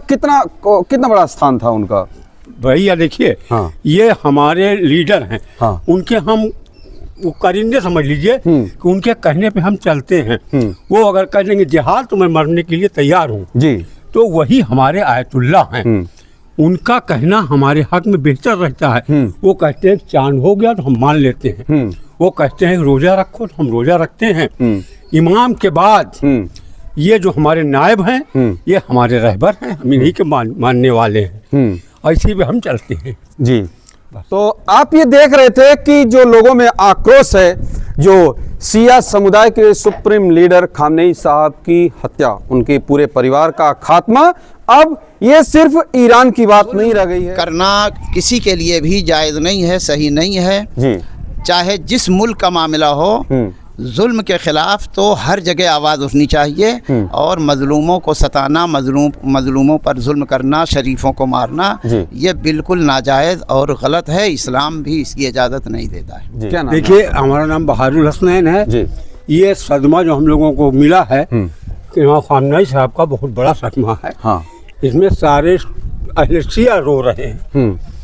कितना बड़ा स्थान था उनका? भैया देखिए, हाँ। ये हमारे लीडर हैं, हाँ। उनके हम वो करिंदे समझ लीजिए कि उनके कहने पे हम चलते हैं। वो अगर कह देंगे जिहाद तो मैं मरने के लिए तैयार हूँ जी, तो वही हमारे आयतुल्ला हैं। उनका कहना हमारे हक में बेहतर रहता है। वो कहते हैं चांद हो गया तो हम मान लेते हैं। वो कहते हैं रोजा रखो तो हम रोजा रखते हैं। इमाम के बाद ये जो हमारे नायब हैं ये हमारे रहबर हैं, हम इन्हीं के मानने वाले हैं। ऐसे भी हम चलते हैं जी। तो आप ये देख रहे थे कि जो लोगों में आक्रोश है, जो शिया समुदाय के सुप्रीम लीडर खामनेई साहब की हत्या, उनके पूरे परिवार का खात्मा, अब ये सिर्फ ईरान की बात नहीं रह गई है। करना किसी के लिए भी जायज़ नहीं है, सही नहीं है जी। चाहे जिस मुल्क का मामला हो, जुल्म के ख़िलाफ़ तो हर जगह आवाज़ उठनी चाहिए। और मज़लूमों को सताना, मज़लूमों पर जुल्म करना, शरीफों को मारना, ये बिल्कुल नाजायज़ और गलत है। इस्लाम भी इसकी इजाज़त नहीं देता है। क्या नाम? देखिए, हमारा नाम बहारुल हसनैन है जी। ये सदमा जो हम लोगों को मिला है कि इमाम खामनेई साहब का बहुत बड़ा सदमा है। हाँ। इसमें सारे अहले शिया रो रहे हैं।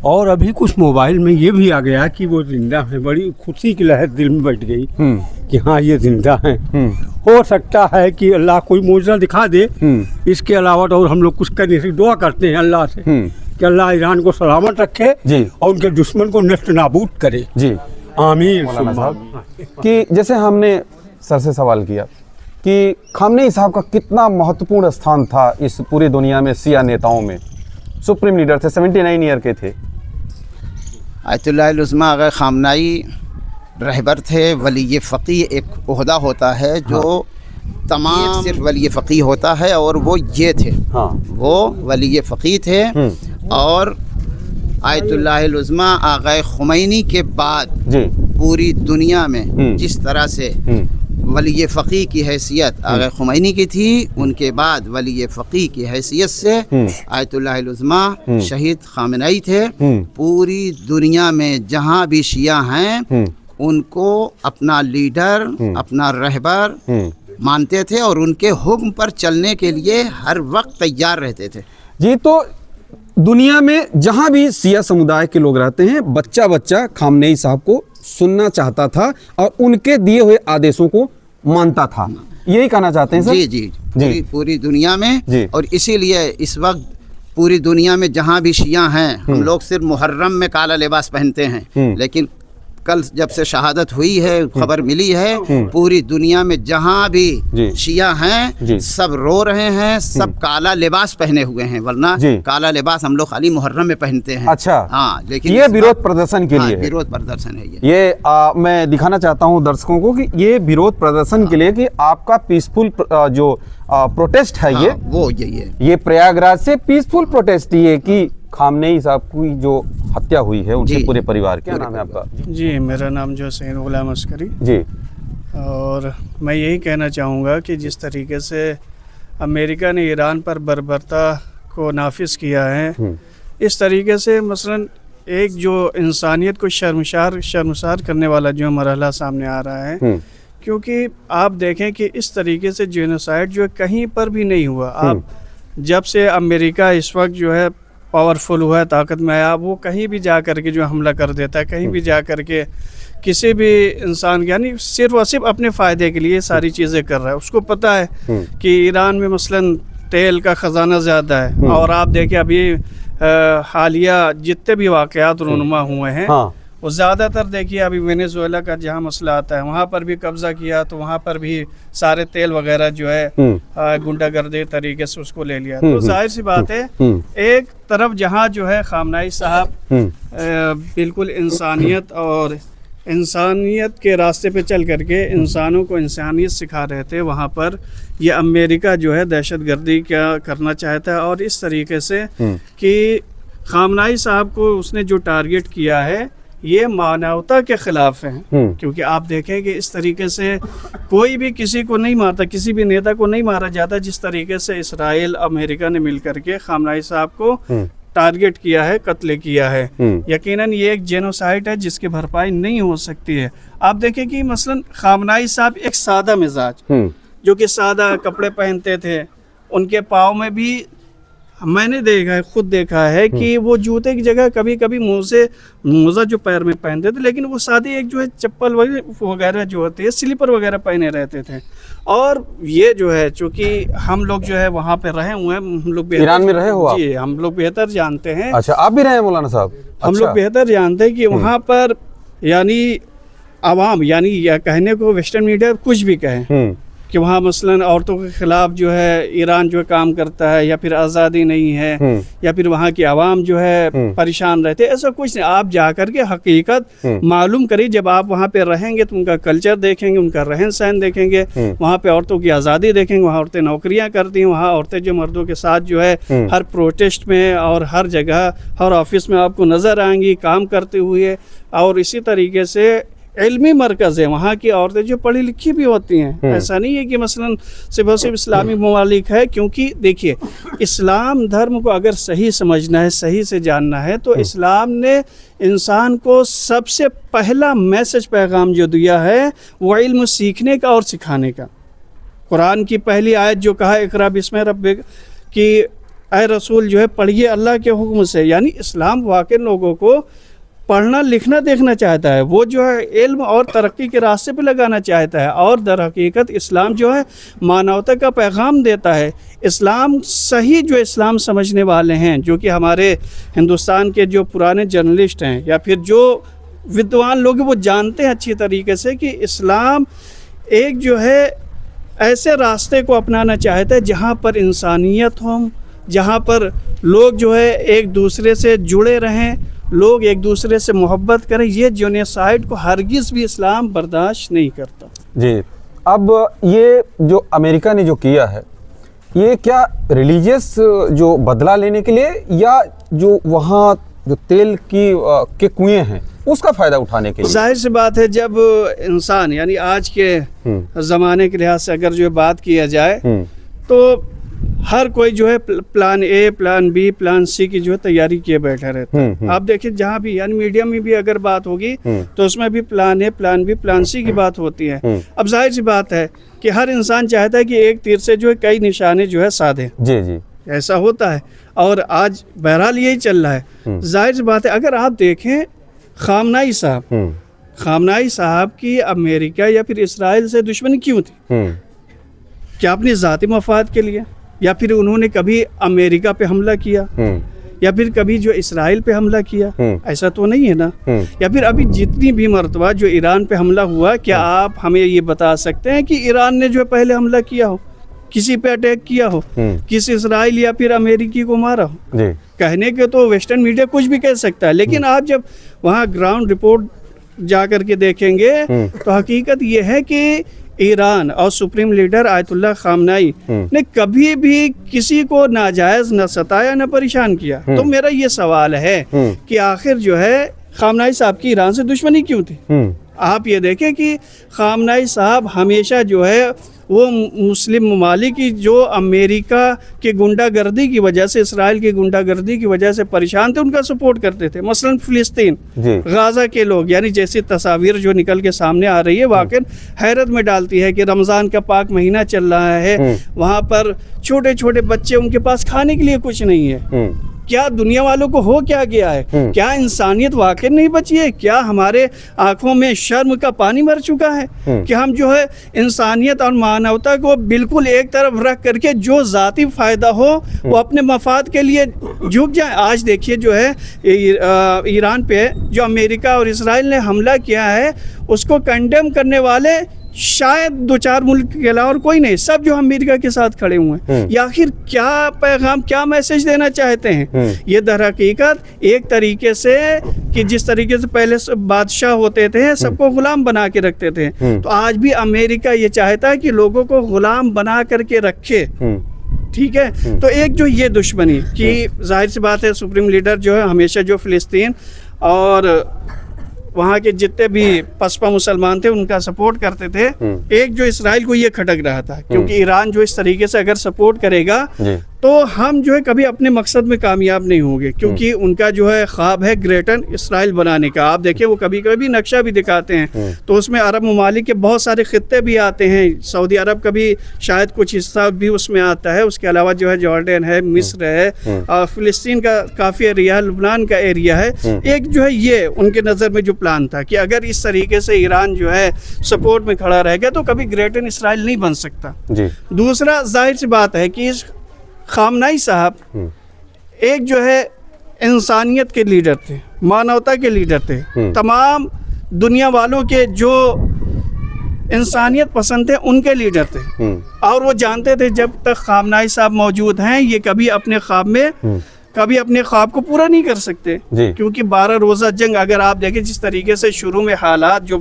और अभी कुछ मोबाइल में ये भी आ गया कि वो जिंदा हैं। बड़ी खुशी की लहर दिल में बैठ गई कि हाँ ये जिंदा हैं। हो सकता है कि अल्लाह कोई मौजज़ा दिखा दे। इसके अलावा तो और हम लोग कुछ करने से दुआ करते हैं अल्लाह से कि अल्लाह ईरान को सलामत रखे जी। और उनके दुश्मन को नष्ट नाबूद करे जी। आमीन। कि जैसे हमने सर से सवाल किया कि खामनेई साहब का कितना महत्वपूर्ण स्थान था इस पूरी दुनिया में शिया नेताओं में। सुप्रीम लीडर थे, 79 ईयर के थे। आयतुल्लाह उज़्मा आगा खामनेई रहबर थे। वली फ़क़ीह एक ओहदा होता है जो तमाम सिर्फ वली फ़क़ीह होता है, और वो ये थे। हाँ। वो वली फ़क़ीह थे। और आयतुल्लाह उज़्मा आगा ख़ुमैनी के बाद जी। पूरी दुनिया में जिस तरह से वली फ़क़ीह की हैसियत आगा ख़ुमैनी की थी, उनके बाद वली फ़क़ीह की हैसियत से आयतुल्लाह उज़्मा शहीद खामनेई थे। पूरी दुनिया में जहाँ भी शिया हैं उनको अपना लीडर, अपना रहबर मानते थे और उनके हुक्म पर चलने के लिए हर वक्त तैयार रहते थे। जी। तो दुनिया में जहाँ भी शिया समुदाय के लोग रहते हैं, बच्चा बच्चा खामनेई साहब को सुनना चाहता था और उनके दिए हुए आदेशों को मानता था। यही कहना चाहते हैं सर? जी जी। पूरी दुनिया में जी। और इसीलिए इस वक्त पूरी दुनिया में जहाँ भी शिया हैं, हम लोग सिर्फ मुहर्रम में काला लिबास पहनते हैं, लेकिन कल जब से शहादत हुई है, खबर मिली है, पूरी दुनिया में जहाँ भी शिया हैं सब रो रहे हैं, सब काला लिबास पहने हुए हैं। वरना काला लिबास हम लोग खाली मुहर्रम में पहनते हैं। अच्छा। हाँ, लेकिन ये विरोध प्रदर्शन के लिए विरोध प्रदर्शन है। ये मैं दिखाना चाहता हूँ दर्शकों को कि ये विरोध प्रदर्शन के लिए कि आपका पीसफुल जो प्रोटेस्ट है, ये वो यही है। ये प्रयागराज से पीसफुल प्रोटेस्ट ये कि खामनेई साहब की जो हत्या हुई है उनके पूरे परिवार। क्या नाम है आपका? जी, मेरा नाम जो हुसैन गुलाम अस्करी जी। और मैं यही कहना चाहूँगा कि जिस तरीके से अमेरिका ने ईरान पर बर्बरता को नाफिज किया है, इस तरीके से मसलन एक जो इंसानियत को शर्मसार करने वाला जो मरहला सामने आ रहा है, क्योंकि आप देखें कि इस तरीके से जेनोसाइड जो कहीं पर भी नहीं हुआ। आप जब से अमेरिका इस वक्त जो है पावरफुल हुआ है, ताकत में आया, वो कहीं भी जा कर के जो हमला कर देता है, कहीं भी जा कर के किसी भी इंसान, यानी सिर्फ और सिर्फ अपने फ़ायदे के लिए सारी चीज़ें कर रहा है। उसको पता है कि ईरान में मसलन तेल का ख़जाना ज़्यादा है। और आप देखें अभी हालिया जितने भी वाक़यात रूनुमा हुए हैं, वो ज़्यादातर देखिए अभी वेनेजुएला का जहाँ मसला आता है, वहाँ पर भी कब्ज़ा किया, तो वहाँ पर भी सारे तेल वगैरह जो है गुंडागर्दी तरीके से उसको ले लिया। तो जाहिर सी बात है, एक तरफ जहाँ जो है खामनेई साहब बिल्कुल इंसानियत और इंसानियत के रास्ते पे चल करके इंसानों को इंसानियत सिखा रहे थे, वहाँ पर ये अमेरिका जो है दहशतगर्दी क्या करना चाहता है। और इस तरीके से कि खामनेई साहब को उसने जो टारगेट किया है, ये मानवता के खिलाफ है। क्योंकि आप देखें कि इस तरीके से कोई भी किसी को नहीं मारता, किसी भी नेता को नहीं मारा जाता, जिस तरीके से इसराइल अमेरिका ने मिलकर के खामनेई साहब को टारगेट किया है, कत्ल किया है। यकीनन ये एक जेनोसाइड है जिसकी भरपाई नहीं हो सकती है। आप देखें कि मसलन खामनेई साहब एक सादा मिजाज, जो कि सादा कपड़े पहनते थे, उनके पाँव में भी मैंने देखा है, खुद देखा है कि वो जूते की जगह कभी कभी मोजा जो पैर में पहनते थे, लेकिन वो सादी एक जो है चप्पल वगैरह जो होती है, स्लीपर वगैरह पहने रहते थे। और ये जो है, चूंकि हम लोग जो है वहाँ पे रहे हुए हैं, हम लोग ईरान में रहे हो आप? जी, हम लोग बेहतर जानते हैं। अच्छा, आप भी रहे हैं मौलाना साहब? हम लोग बेहतर जानते हैं कि वहाँ पर यानी आवाम, यानी या कहने को वेस्टर्न मीडिया कुछ भी कहे कि वहाँ मसलन औरतों के खिलाफ जो है ईरान जो है काम करता है, या फिर आज़ादी नहीं है, या फिर वहाँ की आवाम जो है परेशान रहते, ऐसा कुछ नहीं। आप जाकर के हकीकत मालूम करिए। जब आप वहाँ पे रहेंगे तो उनका कल्चर देखेंगे, उनका रहन सहन देखेंगे, वहाँ पे औरतों की आज़ादी देखेंगे। वहाँ औरतें नौकरियाँ करती हैं, वहाँ औरतें जो मर्दों के साथ जो है हर प्रोटेस्ट में और हर जगह, हर ऑफिस में आपको नज़र आएंगी काम करते हुए। और इसी तरीके से इल्मी मरकज़ है, वहाँ की औरतें जो पढ़ी लिखी भी होती हैं। ऐसा नहीं है कि मसलन सिर्फ इस्लामी ममालिक है, क्योंकि देखिए इस्लाम धर्म को अगर सही समझना है, सही से जानना है, तो इस्लाम ने इंसान को सबसे पहला मैसेज पैगाम जो दिया है वो इल्म सीखने का और सिखाने का। कुरान की पहली आयत जो कहा इक़रा बिस्मि रब्बिक, कि ऐ रसूल जो है पढ़िए अल्लाह के हुक्म से। यानी इस्लाम वाकई लोगों को पढ़ना लिखना देखना चाहता है, वो जो है इल्म और तरक्की के रास्ते पे लगाना चाहता है। और दर हकीकत इस्लाम जो है मानवता का पैगाम देता है। इस्लाम सही जो इस्लाम समझने वाले हैं, जो कि हमारे हिंदुस्तान के जो पुराने जर्नलिस्ट हैं या फिर जो विद्वान लोग हैं, वो जानते हैं अच्छी तरीके से कि इस्लाम एक जो है ऐसे रास्ते को अपनाना चाहता है जहाँ पर इंसानियत हो, जहाँ पर लोग जो है एक दूसरे से जुड़े रहें, लोग एक दूसरे से मोहब्बत करें। ये जेनोसाइड को हरगिज़ भी इस्लाम बर्दाश्त नहीं करता। जी, अब ये जो अमेरिका ने जो किया है, ये क्या रिलीजियस जो बदला लेने के लिए, या जो वहाँ जो तेल के कुएं हैं उसका फ़ायदा उठाने के लिए? जाहिर सी बात है, जब इंसान यानी आज के ज़माने के लिहाज से अगर जो बात किया जाए तो हर कोई जो है plan A, plan B, plan C की जो है तैयारी किए बैठा रहता है। आप देखिए जहाँ भी यानी मीडिया में भी अगर बात होगी तो उसमें भी plan A, plan B, plan C की बात होती है। अब जाहिर सी बात है कि हर इंसान चाहता है कि एक तीर से जो है कई निशाने जो है साधे। जी जी, ऐसा होता है और आज बहरहाल यही चल रहा है। जाहिर सी बात है, अगर आप देखें खामनाई साहब की अमेरिका या फिर इसराइल से दुश्मनी क्यों थी? क्या अपनी ज़ाती मफाद के लिए, या फिर उन्होंने कभी अमेरिका पे हमला किया, या फिर कभी जो इसराइल पे हमला किया? ऐसा तो नहीं है ना। या फिर अभी जितनी भी मरतबा जो ईरान पे हमला हुआ, क्या आप हमें ये बता सकते हैं कि ईरान ने जो पहले हमला किया हो, किसी पे अटैक किया हो, किसी इसराइल या फिर अमेरिकी को मारा हो? कहने के तो वेस्टर्न मीडिया कुछ भी कह सकता है, लेकिन आप जब वहाँ ग्राउंड रिपोर्ट जा करके देखेंगे तो हकीकत ये है कि ईरान और सुप्रीम लीडर आयतुल्लाह खामनाई ने कभी भी किसी को नाजायज न सताया न परेशान किया। तो मेरा ये सवाल है कि आखिर जो है खामनाई साहब की ईरान से दुश्मनी क्यों थी? आप ये देखें कि खामनाई साहब हमेशा जो है वो मुस्लिम ममालिक की जो अमेरिका की गुंडागर्दी की वजह से, इसराइल की गुंडागर्दी की वजह से परेशान थे, उनका सपोर्ट करते थे। मसलन फ़िलिस्तीन, गाज़ा के लोग, यानी जैसी तस्वीर जो निकल के सामने आ रही है वाकई हैरत में डालती है कि रमज़ान का पाक महीना चल रहा है, वहाँ पर छोटे छोटे बच्चे, उनके पास खाने के लिए कुछ नहीं है। क्या दुनिया वालों को हो क्या गया है? क्या इंसानियत वाकई नहीं बची है? क्या हमारे आंखों में शर्म का पानी मर चुका है कि हम जो है इंसानियत और मानवता को बिल्कुल एक तरफ रख करके जो ज़ाती फ़ायदा हो वो अपने मफाद के लिए झुक जाए? आज देखिए जो है ईरान पे जो अमेरिका और इसराइल ने हमला किया है, उसको कंडेम करने वाले शायद 2-4 मुल्क के अलावा और कोई नहीं, सब जो अमेरिका के साथ खड़े हुए हैं। या आखिर क्या पैगाम, क्या मैसेज देना चाहते हैं? ये दर हकीकत एक तरीके से कि जिस तरीके से पहले बादशाह होते थे, सबको गुलाम बना के रखते थे, तो आज भी अमेरिका ये चाहता है कि लोगों को गुलाम बना करके रखे। ठीक है, तो एक जो ये दुश्मनी कि जाहिर सी बात है सुप्रीम लीडर जो है हमेशा जो फ़िलिस्तीन और वहाँ के जितने भी पसपा मुसलमान थे उनका सपोर्ट करते थे। एक जो इसराइल को ये खटक रहा था, क्योंकि ईरान जो इस तरीके से अगर सपोर्ट करेगा तो हम जो है कभी अपने मकसद में कामयाब नहीं होंगे, क्योंकि उनका जो है ख्वाब है ग्रेटर इसराइल बनाने का। आप देखिए वो कभी कभी नक्शा भी दिखाते हैं, तो उसमें अरब ममालिक के बहुत सारे खित्ते भी आते हैं। सऊदी अरब का भी शायद कुछ हिस्सा भी उसमें आता है। उसके अलावा जो है जॉर्डन है, मिस्र है, और फिलिस्तीन का काफ़ी एरिया है, लुबनान का एरिया है। एक जो है ये उनके नज़र में जो प्लान था कि अगर इस तरीके से ईरान जो है सपोर्ट में खड़ा रहेगा तो कभी ग्रेटर इसराइल नहीं बन सकता। जी। दूसरा जाहिर सी बात है कि इस खामनाई साहब एक जो है इंसानियत के लीडर थे, मानवता के लीडर थे, तमाम दुनिया वालों के जो इंसानियत पसंद थे उनके लीडर थे। और वो जानते थे जब तक खामनाई साहब मौजूद हैं ये कभी अपने ख्वाब को पूरा नहीं कर सकते, क्योंकि 12 रोज़ा जंग अगर आप देखें जिस तरीके से शुरू में हालात जो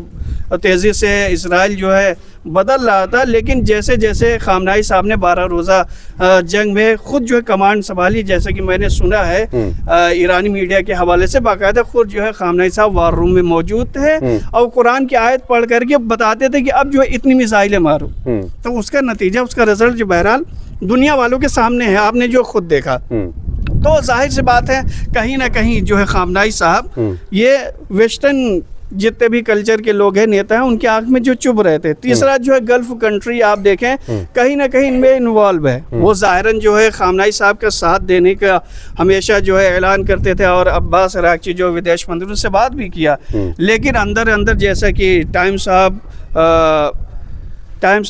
तेज़ी से इसराइल जो है बदल रहा था, लेकिन जैसे जैसे खामनाई साहब ने 12 रोज़ा जंग में खुद जो है कमांड संभाली, जैसे कि मैंने सुना है ईरानी मीडिया के हवाले से, बाकायदा खुद जो है खामनाई साहब वार रूम में मौजूद थे और कुरान की आयत पढ़ करके बताते थे कि अब जो है इतनी मिसाइलें मारो। तो उसका नतीजा, उसका रिजल्ट जो बहरहाल दुनिया वालों के सामने है, आपने जो खुद देखा। तो जाहिर सी बात है कहीं ना कहीं जो है खामनाई साहब ये वेस्टर्न जितने भी कल्चर के लोग हैं, नेता हैं, उनकी आंख में जो चुभ रहे थे। तीसरा जो है गल्फ कंट्री आप देखें कहीं ना कहीं इनमें इन्वॉल्व है। वो ज़ाहिरन जो है खामनाई साहब का साथ देने का हमेशा जो है ऐलान करते थे, और अब्बास अरागची जो विदेश मंत्री उनसे बात भी किया, लेकिन अंदर अंदर जैसा कि टाइम्स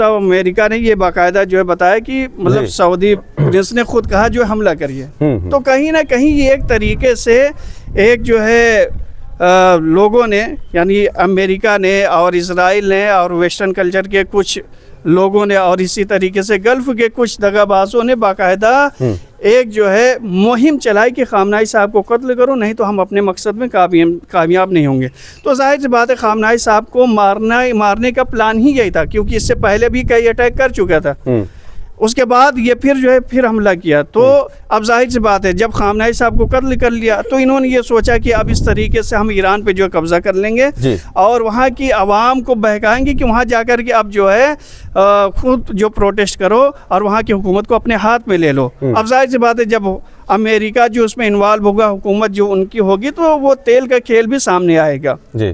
ऑफ अमेरिका ने ये बाकायदा जो है बताया कि मतलब सऊदी प्रिंस ने खुद कहा जो हमला करिए। तो कहीं ना कहीं ये एक तरीके से एक जो है लोगों ने, यानी अमेरिका ने और इजराइल ने और वेस्टर्न कल्चर के कुछ लोगों ने और इसी तरीके से गल्फ के कुछ दगाबाजों ने बाकायदा एक जो है मुहिम चलाई कि खामनाई साहब को कत्ल करो, नहीं तो हम अपने मकसद में कामयाब नहीं होंगे। तो जाहिर सी बात है खामनाई साहब को मारने का प्लान ही यही था, क्योंकि इससे पहले भी कई अटैक कर चुका था। उसके बाद ये फिर हमला किया। तो अब जाहिर सी बात है जब खामनाई साहब को कत्ल कर लिया तो इन्होंने ये सोचा कि अब इस तरीके से हम ईरान पे जो कब्जा कर लेंगे और वहाँ की आवाम को बहकाएंगे कि वहाँ जाकर के अब जो है खुद जो प्रोटेस्ट करो और वहाँ की हुकूमत को अपने हाथ में ले लो। अब जाहिर सी बात है जब अमेरिका जो उसमें इन्वॉल्व होगा, हुकूमत जो उनकी होगी, तो वो तेल का खेल भी सामने आएगा। जी,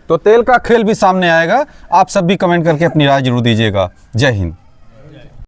तो तेल का खेल भी सामने आएगा। आप सब भी कमेंट करके अपनी राय जरूर दीजिएगा। जय हिंद।